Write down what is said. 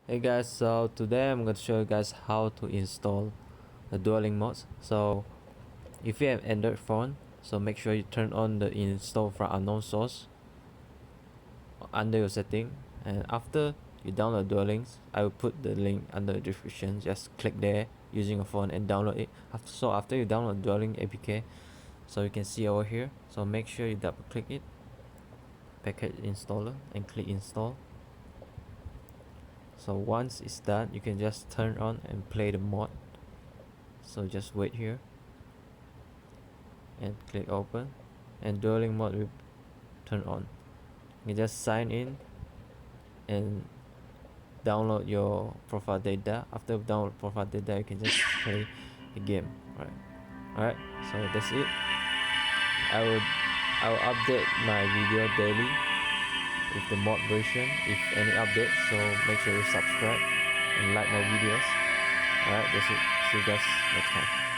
Hey guys, so today I'm going to show you guys how to install the Duel Links mods. So if you have Android phone, so make sure you turn on the install from unknown source under your setting, and after you download Duel Links, I will put the link under the description. Just click there using your phone and download it. After you download Duel Links APK, so you can see over here, so make sure you double click it, package installer, and click install. So once it's done, you can just turn on and play the mod. So just wait here and click open, and Duel Links mode will turn on. You just sign in and download your profile data. After download profile data, you can just play the game. Alright, so that's it. I will update my video daily with the mod version if any updates, so make sure you subscribe and like my videos. Alright, that's it. See you guys next time.